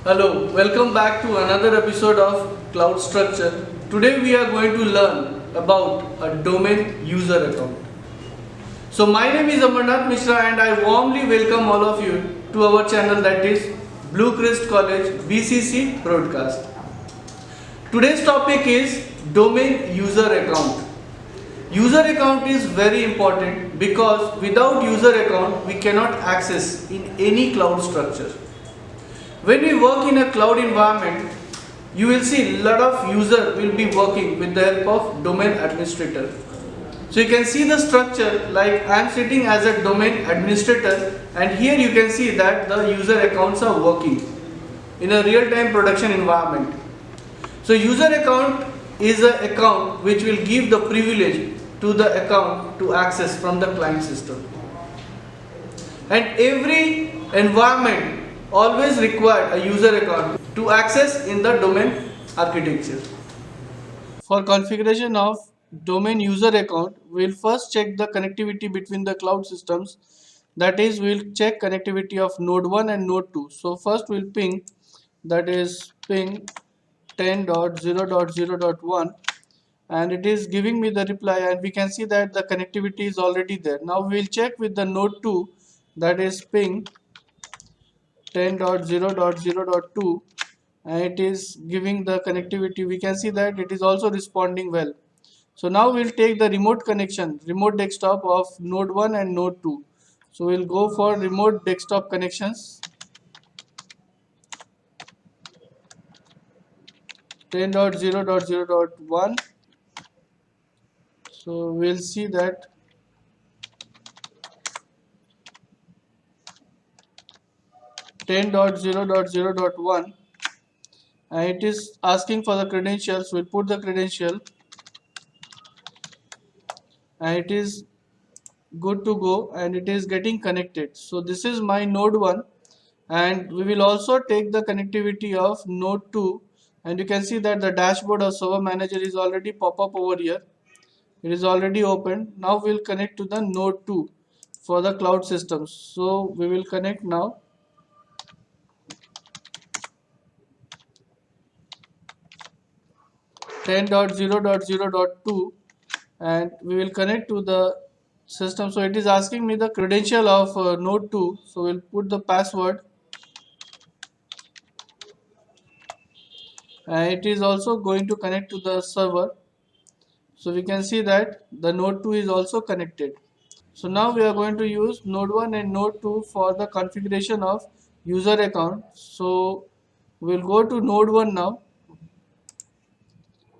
Hello, welcome back to another episode of Cloud Structure. Today we are going to learn about a domain user account. So my name is Amarnath Mishra and I warmly welcome all of you to our channel, that is Blue Crest College BCC Broadcast. Today's topic is domain user account. User account is very important because without user account we cannot access in any cloud structure. When we work in a cloud environment, you will see a lot of user will be working with the help of domain administrator. So you can see the structure, like I am sitting as a domain administrator, and here you can see that the user accounts are working in a real-time production environment. So user account is an account which will give the privilege to the account to access from the client system. And every environment always required a user account to access in the domain architecture. For configuration of domain user account, we'll first check the connectivity between the cloud systems. That is, we'll check connectivity of node 1 and node 2. So first we'll ping, that is ping 10.0.0.1, and it is giving me the reply, and we can see that the connectivity is already there. Now we'll check with the node 2, that is ping 10.0.0.2, and it is giving the connectivity. We can see that it is also responding well. So now we'll take the remote connection, remote desktop of node 1 and node 2. So we'll go for remote desktop connections, 10.0.0.1. So we'll see that 10.0.0.1, and it is asking for the credentials. We'll put the credential, and it is good to go, and it is getting connected. So this is my node 1, and we will also take the connectivity of node 2, and you can see that the dashboard of server manager is already pop up over here. It is already open. Now we'll connect to the node 2 for the cloud systems. So we will connect now. Ten dot zero dot zero dot two, and we will connect to the system. So it is asking me the credential of node 2. So we'll put the password, and it is also going to connect to the server. So we can see that the node 2 is also connected. So now we are going to use node 1 and node 2 for the configuration of user account. So we'll go to node 1 now.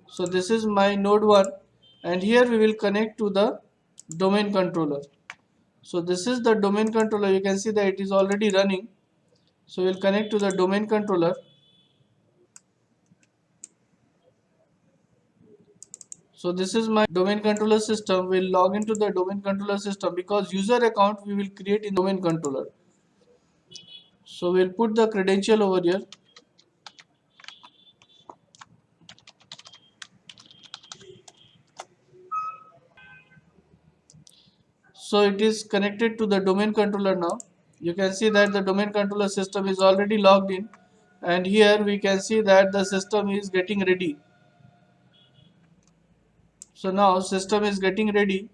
So this is my node 1, and here we will connect to the domain controller. So this is the domain controller. You can see that it is already running. So we'll connect to the domain controller. So this is my domain controller system. We'll log into the domain controller system because user account we will create in domain controller. So we'll put the credential over here. So it is connected to the domain controller now. You can see that the domain controller system is already logged in, and here we can see that the system is getting ready. So now system is getting ready.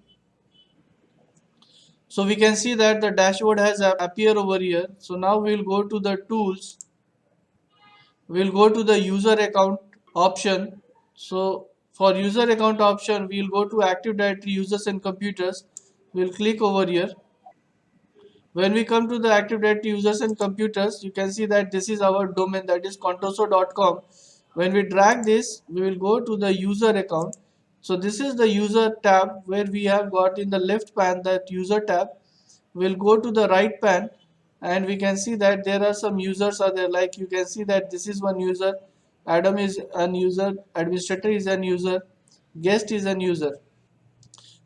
So we can see that the dashboard has appeared over here. So now we'll go to the tools. We'll go to the user account option. So for user account option, we'll go to Active Directory users and computers. We'll click over here. When we come to the Active Directory users and computers, you can see that this is our domain, that is contoso.com. When we drag this, we will go to the user account. So this is the user tab where we have got in the left pan that user tab. We'll go to the right pan, and we can see that there are some users are there. Like you can see that this is one user, Adam is an user, administrator is an user, guest is an user.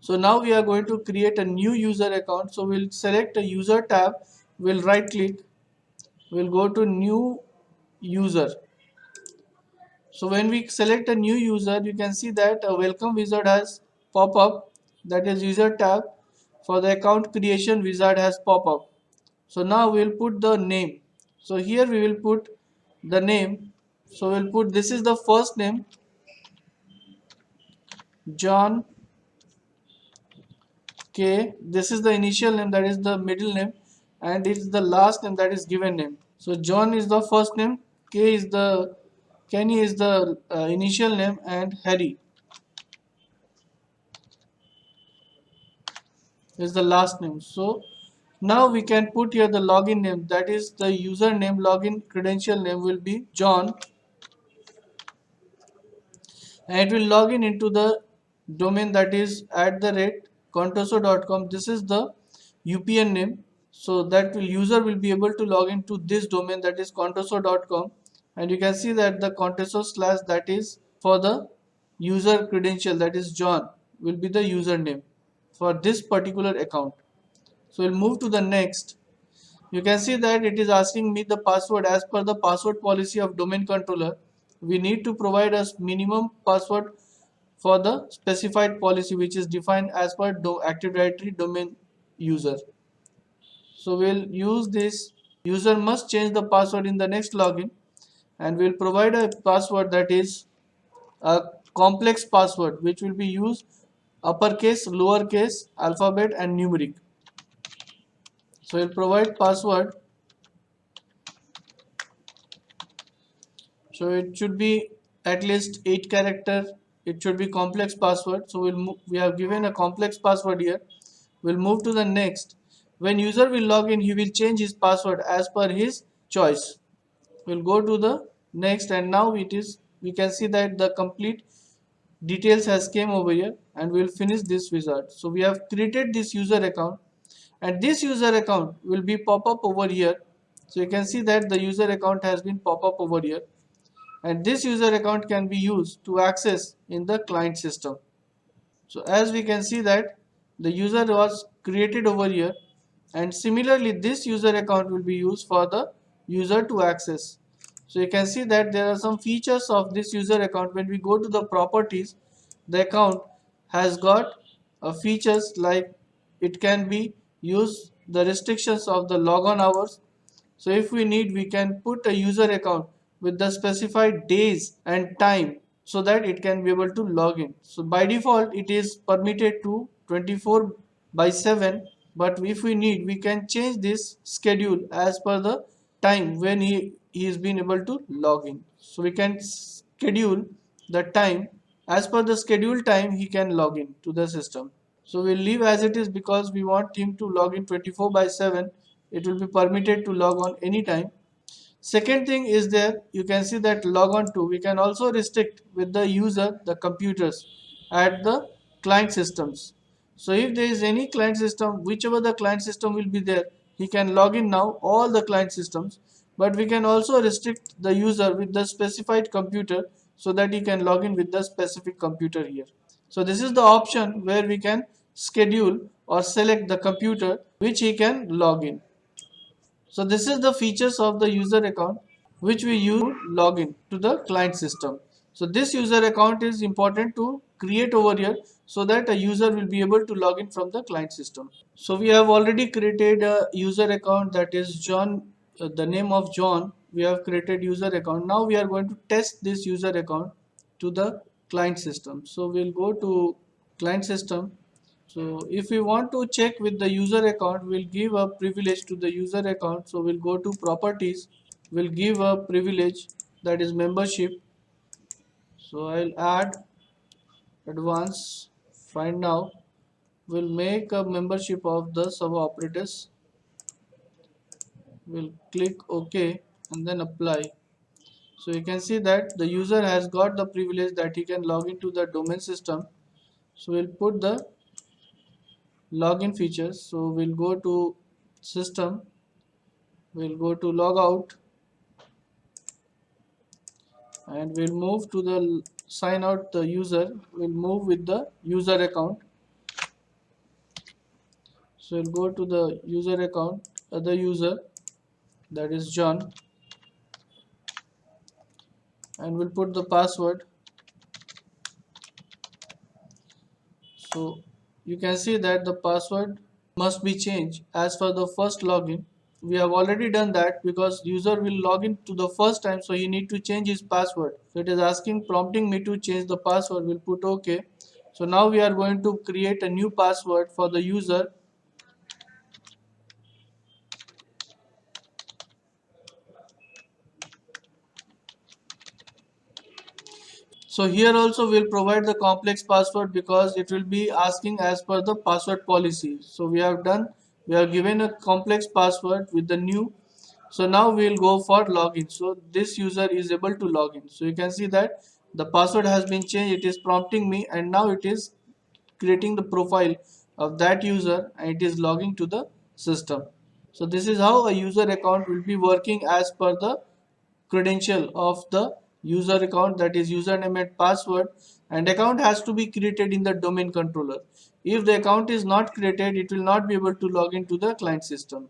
So now we are going to create a new user account. So we'll select a user tab, we'll right click, we'll go to new user. So when we select a new user, you can see that a welcome wizard has pop up, that is user tab. For the account creation, wizard has pop up. So now we'll put the name. So here we will put the name. So we'll put, this is the first name, John K. This is the initial name, that is the middle name, and it's the last name, that is given name. So John is the first name, Kenny is the initial name, and Harry is the last name. So now we can put here the login name, that is the username. Login credential name will be John, and it will log in into the domain, that is @contoso.com. This is the UPN name, so that user will be able to log into this domain, that is contoso.com. And you can see that the contoso slash, that is for the user credential, that is John, will be the username for this particular account. So we'll move to the next. You can see that it is asking me the password. As per the password policy of domain controller, we need to provide a minimum password for the specified policy, which is defined as per Active Directory domain user. So we'll use this. User must change the password in the next login, and we'll provide a password that is a complex password, which will be used uppercase, lowercase, alphabet, and numeric. So we'll provide password. So it should be at least 8 character. It should be complex password. So we have given a complex password here. We'll move to the next. When user will log in, he will change his password as per his choice. We'll go to the next, and now we can see that the complete details has came over here, and we'll finish this wizard. So we have created this user account, and this user account will be pop up over here. So you can see that the user account has been pop up over here, and this user account can be used to access in the client system. So as we can see that the user was created over here, and similarly this user account will be used for the user to access. So you can see that there are some features of this user account. When we go to the properties, the account has got features like it can be used, the restrictions of the logon hours. So if we need, we can put a user account with the specified days and time, so that it can be able to log in. So by default it is permitted to 24 by 7, but if we need, we can change this schedule as per the time when he is being able to log in. So we can schedule the time as per the scheduled time he can log in to the system. So we'll leave as it is because we want him to log in 24 by 7. It will be permitted to log on anytime. Second thing is there, you can see that log on to, we can also restrict with the user the computers at the client systems. So if there is any client system, whichever the client system will be there, he can log in now all the client systems. But we can also restrict the user with the specified computer, so that he can log in with the specific computer here. So this is the option where we can schedule or select the computer which he can log in. So this is the features of the user account which we use to log in to the client system. So this user account is important to create over here, so that a user will be able to log in from the client system. So we have already created a user account, that is John, the name of John. We have created user account. Now we are going to test this user account to the client system. So we'll go to client system. So if we want to check with the user account, we'll give a privilege to the user account. So we'll go to properties, we'll give a privilege, that is membership. So I'll add advanced, find now. We'll make a membership of the sub operators. We'll click OK and then apply. So you can see that the user has got the privilege that he can log into the domain system. So we'll put the login features. So we'll go to system, we'll go to logout, and we'll move to the sign out the user. We'll move with the user account. So we'll go to the user account, other user, that is John, and we'll put the password. So you can see that the password must be changed as for the first login. we have already done that because user will log in to the first time, so he need to change his password. So it is prompting me to change the password. We'll put OK. So now we are going to create a new password for the user. So here also we'll provide the complex password because it will be asking as per the password policy. So we have given a complex password with the new. So now we'll go for login. So this user is able to log in. So you can see that the password has been changed. It is prompting me, and now it is creating the profile of that user, and it is logging to the system. So this is how a user account will be working as per the credential of the user account, that is username and password, and account has to be created in the domain controller. If the account is not created, it will not be able to log into the client system.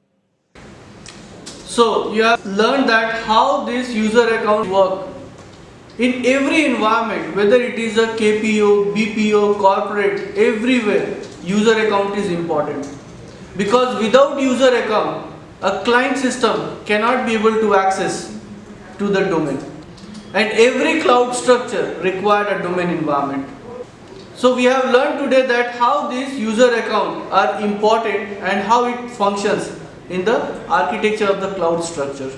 So you have learned that how this user account work. In every environment, whether it is a KPO, BPO, corporate, everywhere user account is important. Because without user account, a client system cannot be able to access to the domain. And every cloud structure required a domain environment. So we have learned today that how these user accounts are important and how it functions in the architecture of the cloud structure.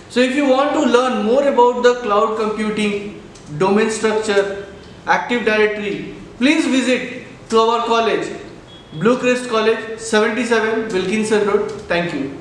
So if you want to learn more about the cloud computing, domain structure, Active Directory, please visit to our college, Blue Crest College, 77 Wilkinson Road. Thank you.